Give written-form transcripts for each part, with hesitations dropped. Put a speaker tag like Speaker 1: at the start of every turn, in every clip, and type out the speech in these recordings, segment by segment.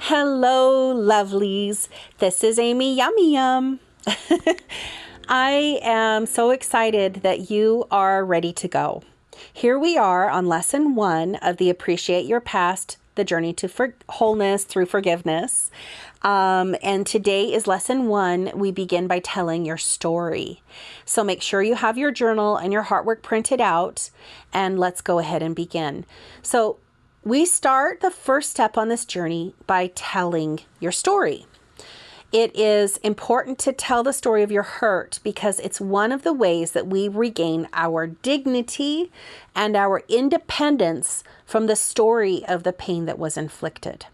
Speaker 1: Hello, lovelies. This is Amy Yummy Yum. I am so excited that you are ready to go. Here we are on lesson 1 of the Appreciate Your Past, the Journey to Wholeness through Forgiveness. And today is lesson 1. We begin by telling your story. So make sure you have your journal and your heartwork printed out, and let's go ahead and begin. So we start the first step on this journey by telling your story. It is important to tell the story of your hurt because it's one of the ways that we regain our dignity and our independence from the story of the pain that was inflicted.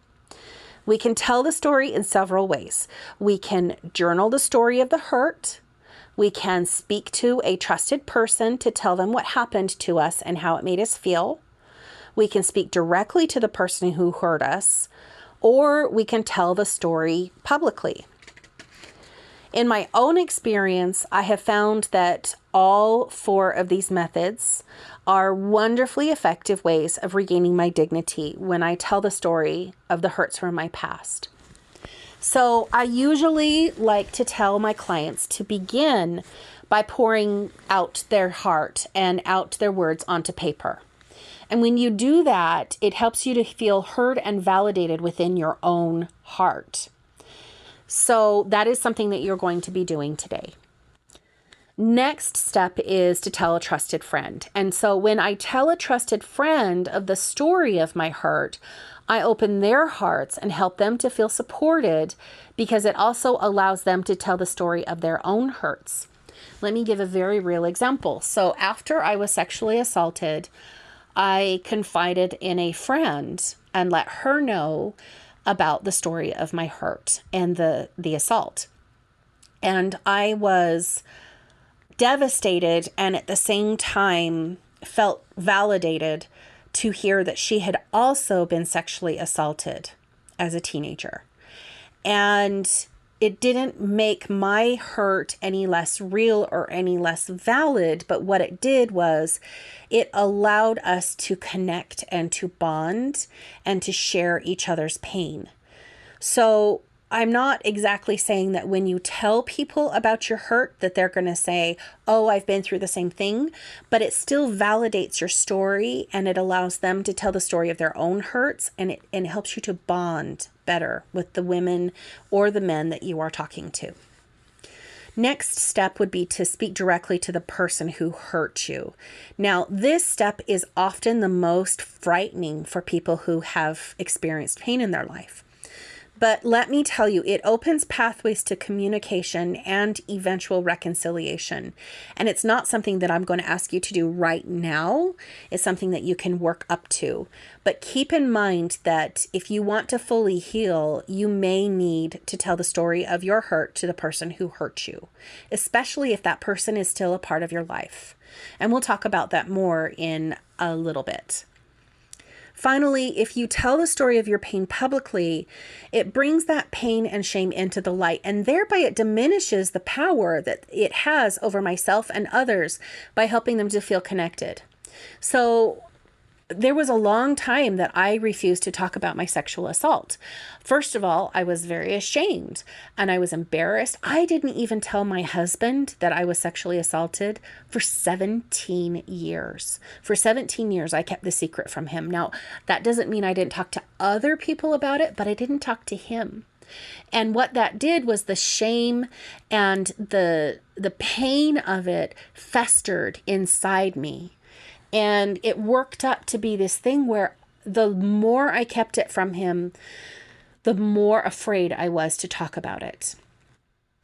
Speaker 1: We can tell the story in several ways. We can journal the story of the hurt. We can speak to a trusted person to tell them what happened to us and how it made us feel. We can speak directly to the person who hurt us, or we can tell the story publicly. In my own experience, I have found that all 4 of these methods are wonderfully effective ways of regaining my dignity when I tell the story of the hurts from my past. So I usually like to tell my clients to begin by pouring out their heart and out their words onto paper. And when you do that, it helps you to feel heard and validated within your own heart. So that is something that you're going to be doing today. Next step is to tell a trusted friend. And so when I tell a trusted friend of the story of my hurt, I open their hearts and help them to feel supported because it also allows them to tell the story of their own hurts. Let me give a very real example. So after I was sexually assaulted, I confided in a friend and let her know about the story of my hurt and the assault. And I was devastated and at the same time felt validated to hear that she had also been sexually assaulted as a teenager. And it didn't make my hurt any less real or any less valid, but what it did was it allowed us to connect and to bond and to share each other's pain. So I'm not exactly saying that when you tell people about your hurt that they're going to say, oh, I've been through the same thing, but it still validates your story and it allows them to tell the story of their own hurts, and it helps you to bond better with the women or the men that you are talking to. Next step would be to speak directly to the person who hurt you. Now, this step is often the most frightening for people who have experienced pain in their life. But let me tell you, it opens pathways to communication and eventual reconciliation. And it's not something that I'm going to ask you to do right now. It's something that you can work up to. But keep in mind that if you want to fully heal, you may need to tell the story of your hurt to the person who hurt you, especially if that person is still a part of your life. And we'll talk about that more in a little bit. Finally, if you tell the story of your pain publicly, it brings that pain and shame into the light, and thereby it diminishes the power that it has over myself and others by helping them to feel connected. So there was a long time that I refused to talk about my sexual assault. First of all, I was very ashamed and I was embarrassed. I didn't even tell my husband that I was sexually assaulted for 17 years. For 17 years, I kept the secret from him. Now, that doesn't mean I didn't talk to other people about it, but I didn't talk to him. And what that did was the shame and the pain of it festered inside me. And it worked up to be this thing where the more I kept it from him, the more afraid I was to talk about it.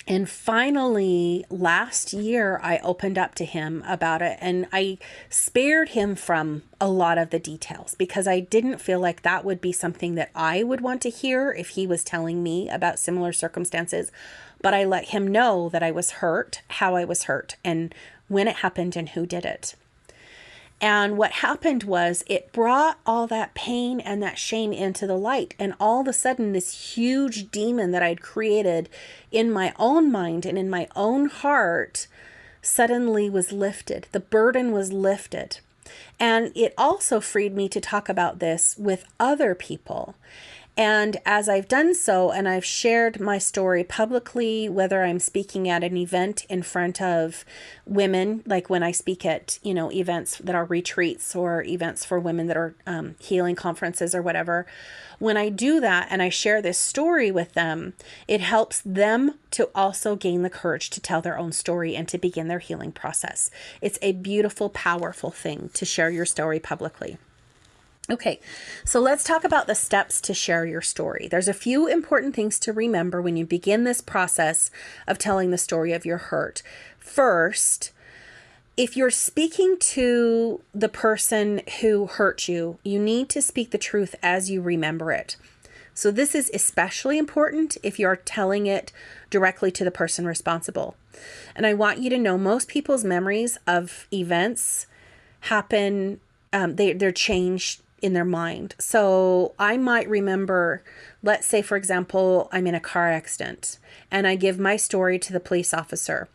Speaker 1: And finally, last year, I opened up to him about it, and I spared him from a lot of the details because I didn't feel like that would be something that I would want to hear if he was telling me about similar circumstances. But I let him know that I was hurt, how I was hurt, and when it happened and who did it. And what happened was it brought all that pain and that shame into the light. And all of a sudden, this huge demon that I'd created in my own mind and in my own heart suddenly was lifted. The burden was lifted. And it also freed me to talk about this with other people. And as I've done so, and I've shared my story publicly, whether I'm speaking at an event in front of women, like when I speak at, events that are retreats or events for women that are healing conferences or whatever, when I do that and I share this story with them, it helps them to also gain the courage to tell their own story and to begin their healing process. It's a beautiful, powerful thing to share your story publicly. Okay, so let's talk about the steps to share your story. There's a few important things to remember when you begin this process of telling the story of your hurt. First, if you're speaking to the person who hurt you, you need to speak the truth as you remember it. So this is especially important if you're telling it directly to the person responsible. And I want you to know most people's memories of events happen, they're changed in their mind. So I might remember, let's say, for example, I'm in a car accident and I give my story to the police officer,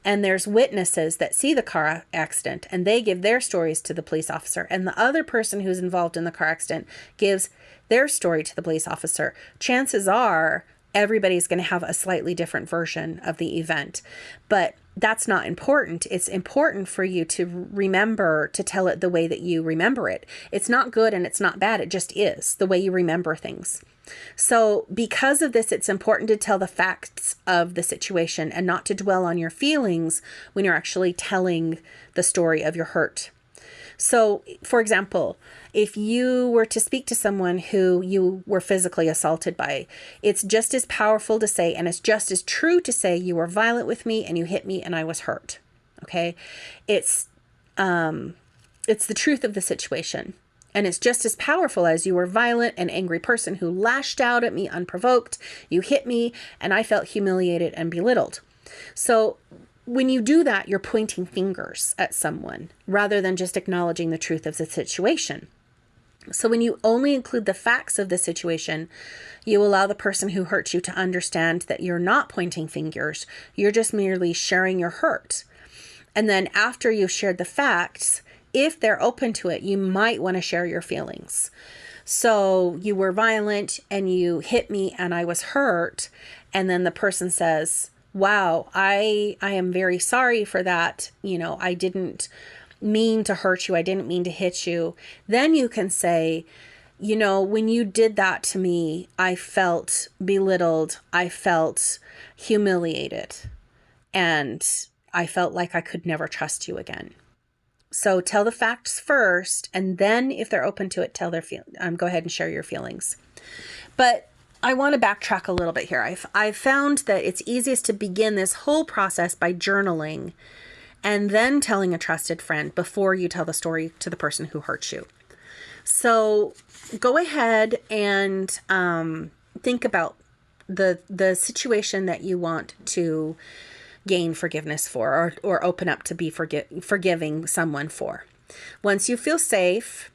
Speaker 1: and there's witnesses that see the car accident and they give their stories to the police officer, and the other person who's involved in the car accident gives their story to the police officer. Chances are everybody's going to have a slightly different version of the event, but that's not important. It's important for you to remember to tell it the way that you remember it. It's not good and it's not bad. It just is the way you remember things. So because of this, it's important to tell the facts of the situation and not to dwell on your feelings when you're actually telling the story of your hurt. So, for example, if you were to speak to someone who you were physically assaulted by, it's just as powerful to say, and it's just as true to say, you were violent with me and you hit me and I was hurt. Okay. It's the truth of the situation. And it's just as powerful as you were violent and angry person who lashed out at me unprovoked. You hit me and I felt humiliated and belittled. So when you do that, you're pointing fingers at someone rather than just acknowledging the truth of the situation. So when you only include the facts of the situation, you allow the person who hurt you to understand that you're not pointing fingers. You're just merely sharing your hurt. And then after you've shared the facts, if they're open to it, you might want to share your feelings. So you were violent and you hit me and I was hurt. And then the person says, wow, I am very sorry for that. I didn't mean to hurt you. I didn't mean to hit you. Then you can say, when you did that to me, I felt belittled. I felt humiliated. And I felt like I could never trust you again. So tell the facts first. And then if they're open to it, go ahead and share your feelings. But I want to backtrack a little bit here. I've found that it's easiest to begin this whole process by journaling and then telling a trusted friend before you tell the story to the person who hurt you. So go ahead and think about the situation that you want to gain forgiveness for or open up to be forgiving someone for. Once you feel safe,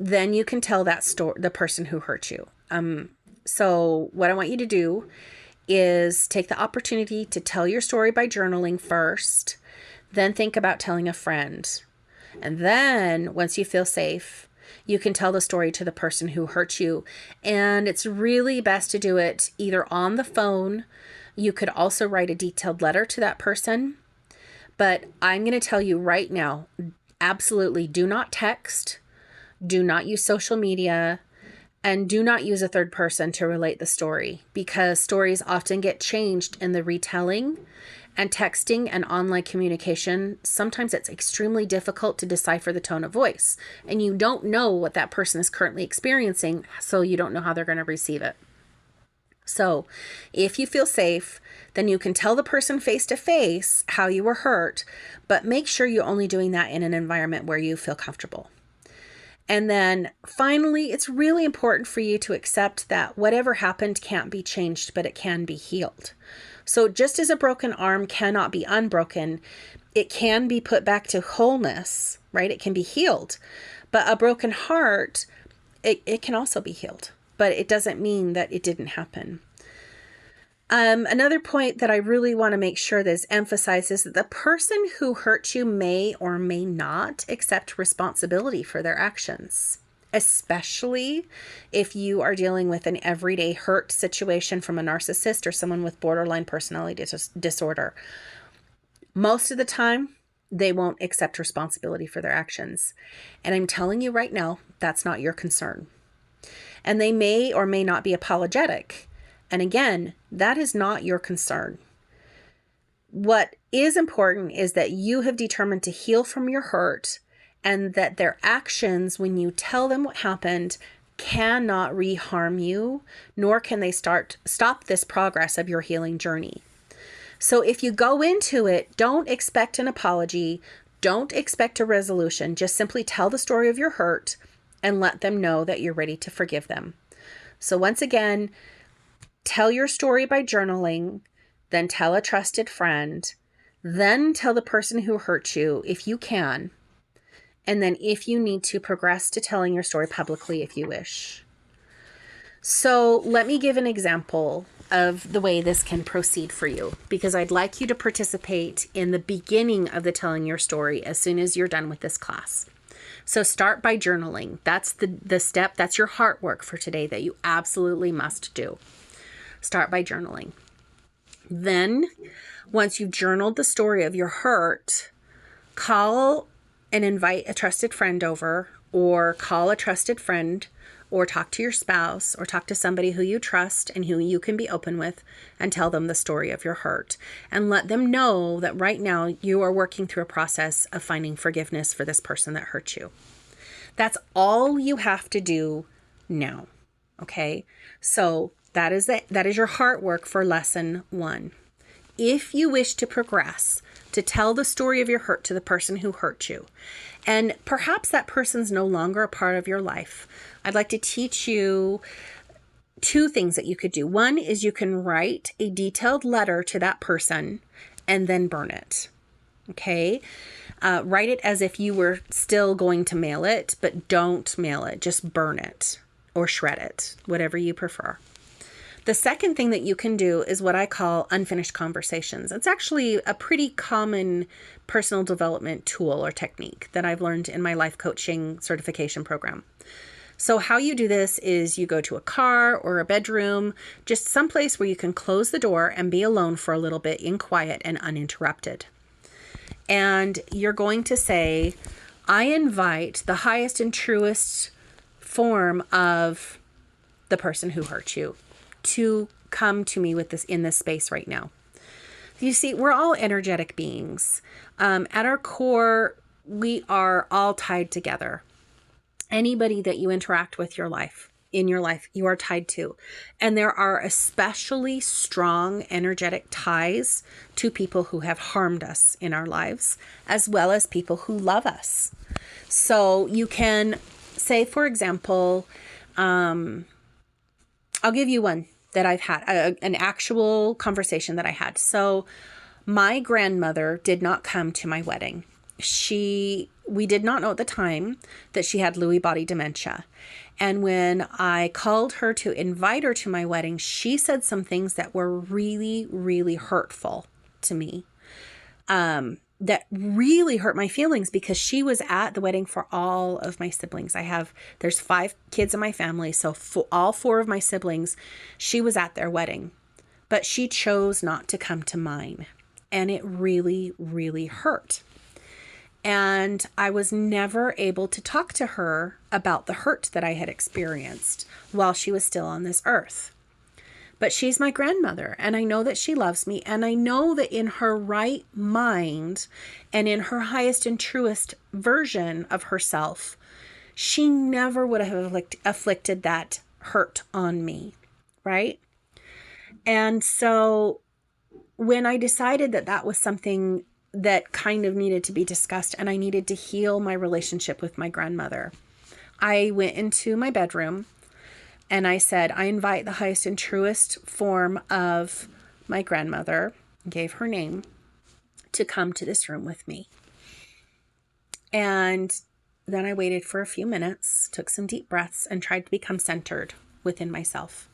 Speaker 1: then you can tell the person who hurt you. So what I want you to do is take the opportunity to tell your story by journaling first, then think about telling a friend. And then once you feel safe, you can tell the story to the person who hurt you. And it's really best to do it either on the phone. You could also write a detailed letter to that person. But I'm going to tell you right now, absolutely do not text, do not use social media, and do not use a third person to relate the story, because stories often get changed in the retelling, and texting and online communication, sometimes it's extremely difficult to decipher the tone of voice, and you don't know what that person is currently experiencing, so you don't know how they're going to receive it. So if you feel safe, then you can tell the person face to face how you were hurt, but make sure you're only doing that in an environment where you feel comfortable. And then finally, it's really important for you to accept that whatever happened can't be changed, but it can be healed. So just as a broken arm cannot be unbroken, it can be put back to wholeness, right? It can be healed. But a broken heart, it can also be healed, but it doesn't mean that it didn't happen. Another point that I really want to make sure that is emphasized is that the person who hurt you may or may not accept responsibility for their actions. especially if you are dealing with an everyday hurt situation from a narcissist or someone with borderline personality disorder. Most of the time, they won't accept responsibility for their actions. And I'm telling you right now, that's not your concern. And they may or may not be apologetic. And again, that is not your concern. What is important is that you have determined to heal from your hurt, and that their actions, when you tell them what happened, cannot reharm you, nor can they stop this progress of your healing journey. So if you go into it, don't expect an apology, don't expect a resolution, just simply tell the story of your hurt and let them know that you're ready to forgive them. So once again, tell your story by journaling, then tell a trusted friend, then tell the person who hurt you if you can. And then if you need to, progress to telling your story publicly if you wish. So let me give an example of the way this can proceed for you, because I'd like you to participate in the beginning of the telling your story as soon as you're done with this class. So start by journaling. That's the step, that's your heart work for today that you absolutely must do. Start by journaling. Then, once you've journaled the story of your hurt, call and invite a trusted friend over, or call a trusted friend, or talk to your spouse, or talk to somebody who you trust and who you can be open with, and tell them the story of your hurt. And let them know that right now you are working through a process of finding forgiveness for this person that hurt you. That's all you have to do now. Okay? So that is your heart work for lesson 1. If you wish to progress, to tell the story of your hurt to the person who hurt you, and perhaps that person's no longer a part of your life, I'd like to teach you 2 things that you could do. One is you can write a detailed letter to that person and then burn it. Okay? Write it as if you were still going to mail it, but don't mail it. Just burn it or shred it, whatever you prefer. The second thing that you can do is what I call unfinished conversations. It's actually a pretty common personal development tool or technique that I've learned in my life coaching certification program. So how you do this is you go to a car or a bedroom, just someplace where you can close the door and be alone for a little bit in quiet and uninterrupted. And you're going to say, I invite the highest and truest form of the person who hurt you to come to me with this in this space right now. You see, we're all energetic beings. At our core, we are all tied together. Anybody that you interact with in your life, you are tied to. And there are especially strong energetic ties to people who have harmed us in our lives, as well as people who love us. So you can say, for example, I'll give you one that I've had, an actual conversation that I had. So my grandmother did not come to my wedding. We did not know at the time that she had Lewy body dementia. And when I called her to invite her to my wedding, she said some things that were really, really hurtful to me. That really hurt my feelings, because she was at the wedding for all of my siblings. There's 5 kids in my family. So for all 4 of my siblings, she was at their wedding, but she chose not to come to mine. And it really, really hurt. And I was never able to talk to her about the hurt that I had experienced while she was still on this earth. But she's my grandmother, and I know that she loves me, and I know that in her right mind and in her highest and truest version of herself, she never would have afflicted that hurt on me, right? And so when I decided that that was something that kind of needed to be discussed and I needed to heal my relationship with my grandmother, I went into my bedroom and I said, I invite the highest and truest form of my grandmother, gave her name, to come to this room with me. And then I waited for a few minutes, took some deep breaths, and tried to become centered within myself.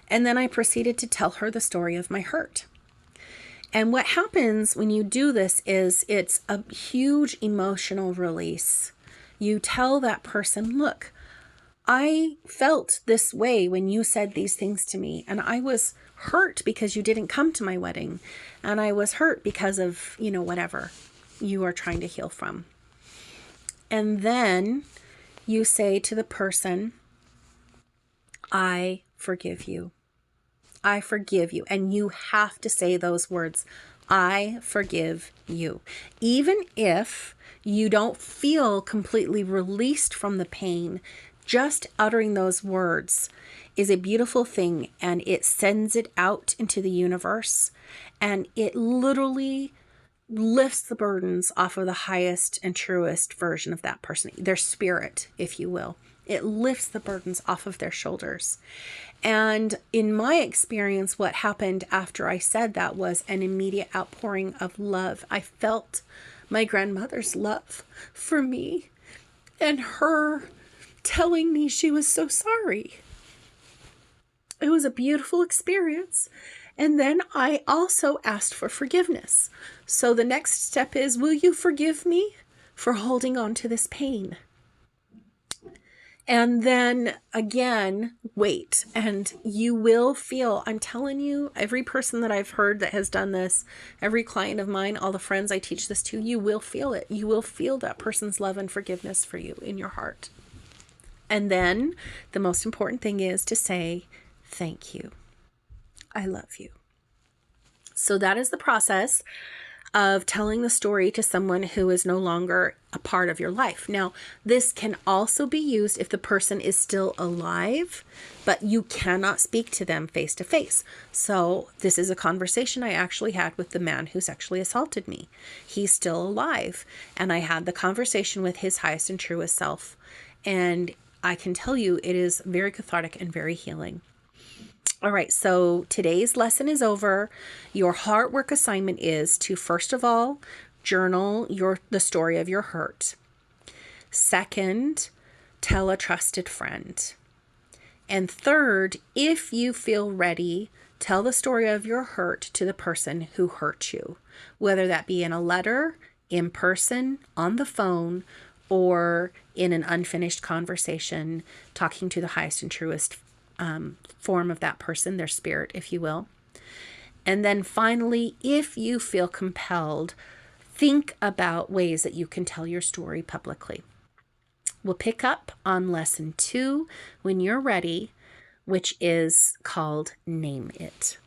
Speaker 1: And then I proceeded to tell her the story of my hurt. And what happens when you do this is it's a huge emotional release. You tell that person, look, I felt this way when you said these things to me, and I was hurt because you didn't come to my wedding, and I was hurt because of, whatever you are trying to heal from. And then you say to the person, I forgive you. I forgive you. And you have to say those words. I forgive you. Even if you don't feel completely released from the pain, just uttering those words is a beautiful thing, and it sends it out into the universe, and it literally lifts the burdens off of the highest and truest version of that person, their spirit, if you will. It lifts the burdens off of their shoulders. And in my experience, what happened after I said that was an immediate outpouring of love. I felt my grandmother's love for me and her telling me she was so sorry. It was a beautiful experience. And then I also asked for forgiveness. So the next step is, will you forgive me for holding on to this pain? And then again, wait, and you will feel, I'm telling you, every person that I've heard that has done this, every client of mine, all the friends I teach this to, you will feel it. You will feel that person's love and forgiveness for you in your heart. And then the most important thing is to say, thank you. I love you. So that is the process of telling the story to someone who is no longer a part of your life. Now, this can also be used if the person is still alive, but you cannot speak to them face to face. So this is a conversation I actually had with the man who sexually assaulted me. He's still alive, and I had the conversation with his highest and truest self. And I can tell you it is very cathartic and very healing. All right, so today's lesson is over. Your heart work assignment is to, first of all, journal the story of your hurt. Second, tell a trusted friend. And third, if you feel ready, tell the story of your hurt to the person who hurt you, whether that be in a letter, in person, on the phone, or in an unfinished conversation, talking to the highest and truest form of that person, their spirit, if you will. And then finally, if you feel compelled, think about ways that you can tell your story publicly. We'll pick up on lesson 2 when you're ready, which is called Name It.